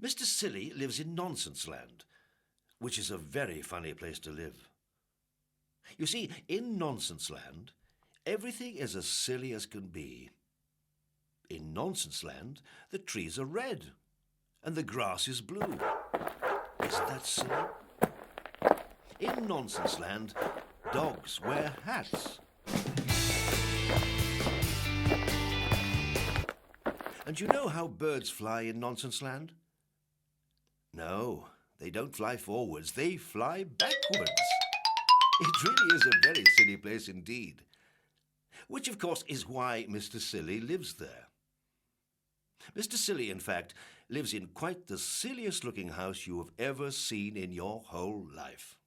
Mr. Silly lives in Nonsense Land, which is a very funny place to live. You see, in Nonsense Land, everything is as silly as can be. In Nonsense Land, the trees are red and the grass is blue. Isn't that silly? In Nonsense Land, dogs wear hats. And you know how birds fly in Nonsense Land? No, they don't fly forwards, they fly backwards. It really is a very silly place indeed. Which, of course, is why Mr. Silly lives there. Mr. Silly, in fact, lives in quite the silliest-looking house you have ever seen in your whole life.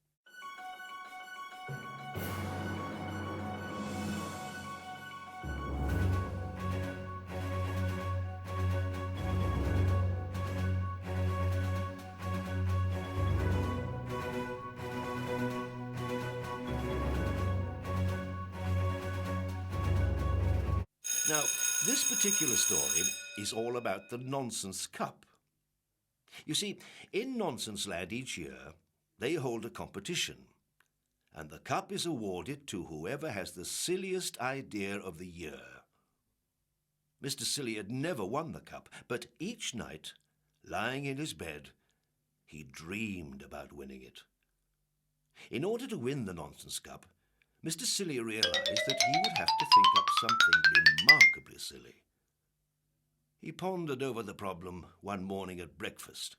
Now, this particular story is all about the Nonsense Cup. You see, in Nonsense Land each year, they hold a competition, and the cup is awarded to whoever has the silliest idea of the year. Mr. Silly had never won the cup, but each night, lying in his bed, he dreamed about winning it. In order to win the Nonsense Cup, Mr. Silly realized that he would have to think up something remarkably silly. He pondered over the problem one morning at breakfast.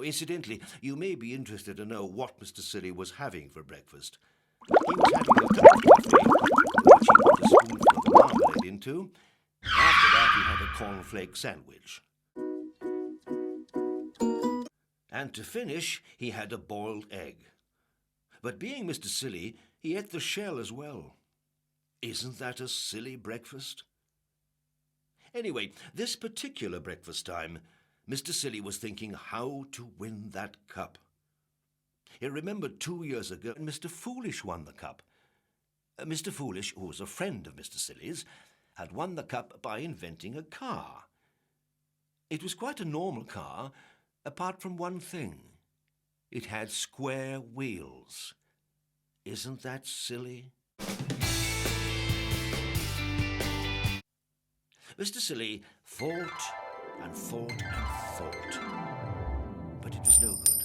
Incidentally, you may be interested to know what Mr. Silly was having for breakfast. He was having a cup of coffee, which he put a spoonful of marmalade into. After that, he had a cornflake sandwich. And to finish, he had a boiled egg. But being Mr. Silly, he ate the shell as well. Isn't that a silly breakfast? Anyway, this particular breakfast time, Mr. Silly was thinking how to win that cup. He remembered 2 years ago Mr. Foolish won the cup. Mr. Foolish, who was a friend of Mr. Silly's, had won the cup by inventing a car. It was quite a normal car, apart from one thing. It had square wheels. Isn't that silly? Mr. Silly thought and thought and thought, but it was no good.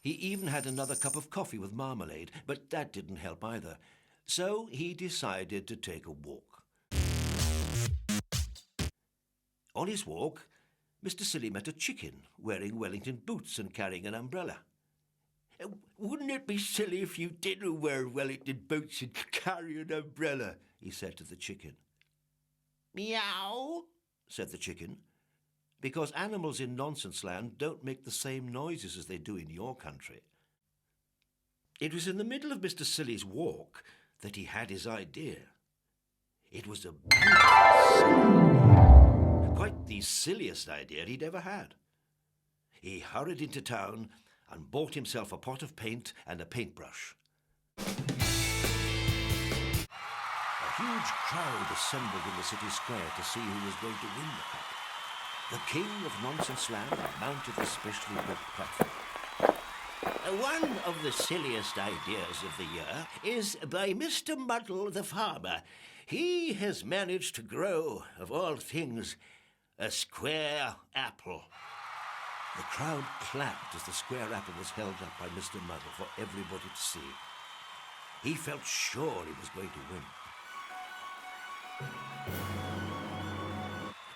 He even had another cup of coffee with marmalade, but that didn't help either. So he decided to take a walk. On his walk, Mr. Silly met a chicken wearing Wellington boots and carrying an umbrella. "Wouldn't it be silly if you didn't wear Wellington boots and carry an umbrella?" he said to the chicken. "Meow," said the chicken, because animals in Nonsense Land don't make the same noises as they do in your country. It was in the middle of Mr. Silly's walk that he had his idea. It was a beautiful, silly, quite the silliest idea he'd ever had. He hurried into town and bought himself a pot of paint and a paintbrush. A huge crowd assembled in the city square to see who was going to win the cup. The King of Nonsense Land mounted the specially built platform. "One of the silliest ideas of the year is by Mr. Muddle the farmer. He has managed to grow, of all things, a square apple." The crowd clapped as the square apple was held up by Mr. Muddle for everybody to see. He felt sure he was going to win.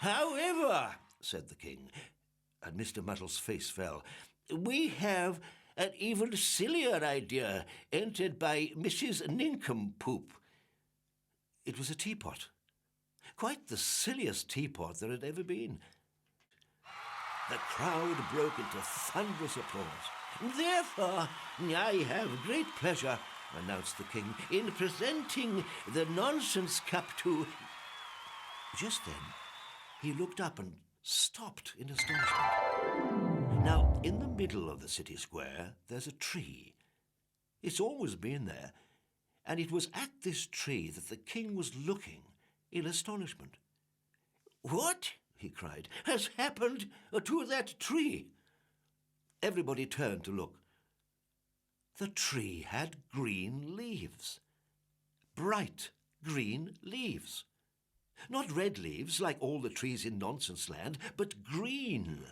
"However," said the king, and Mr. Muddle's face fell, "we have an even sillier idea entered by Mrs. Nincompoop." It was a teapot. Quite the silliest teapot there had ever been. The crowd broke into thunderous applause. "Therefore, I have great pleasure," announced the king, "in presenting the Nonsense Cup to—" Just then, he looked up and stopped in astonishment. Now, in the middle of the city square, there's a tree. It's always been there, and it was at this tree that the king was looking in astonishment. "What?" he cried, has happened to that tree? Everybody turned to look. The tree had green leaves. Bright green leaves. Not red leaves like all the trees in Nonsense Land, but green.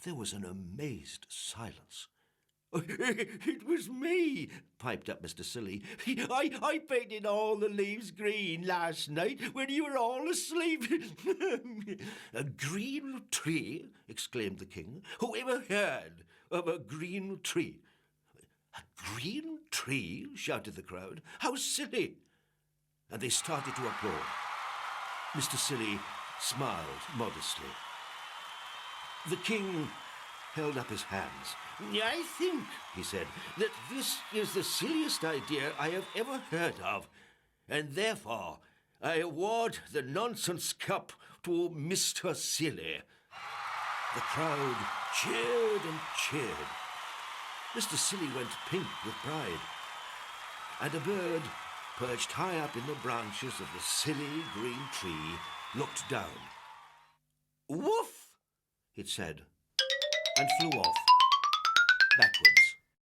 There was an amazed silence. It was me, piped up Mr. Silly. I painted all the leaves green last night when you were all asleep. A green tree? Exclaimed the king. Who ever heard of a green tree? A green tree? Shouted the crowd. How silly! And they started to applaud. Mr. Silly smiled modestly. The king held up his hands. I think, he said, that this is the silliest idea I have ever heard of, and therefore I award the Nonsense Cup to Mr. Silly. The crowd cheered and cheered. Mr. Silly went pink with pride, and a bird, perched high up in the branches of the silly green tree, looked down. Woof! It said, and flew off, backwards.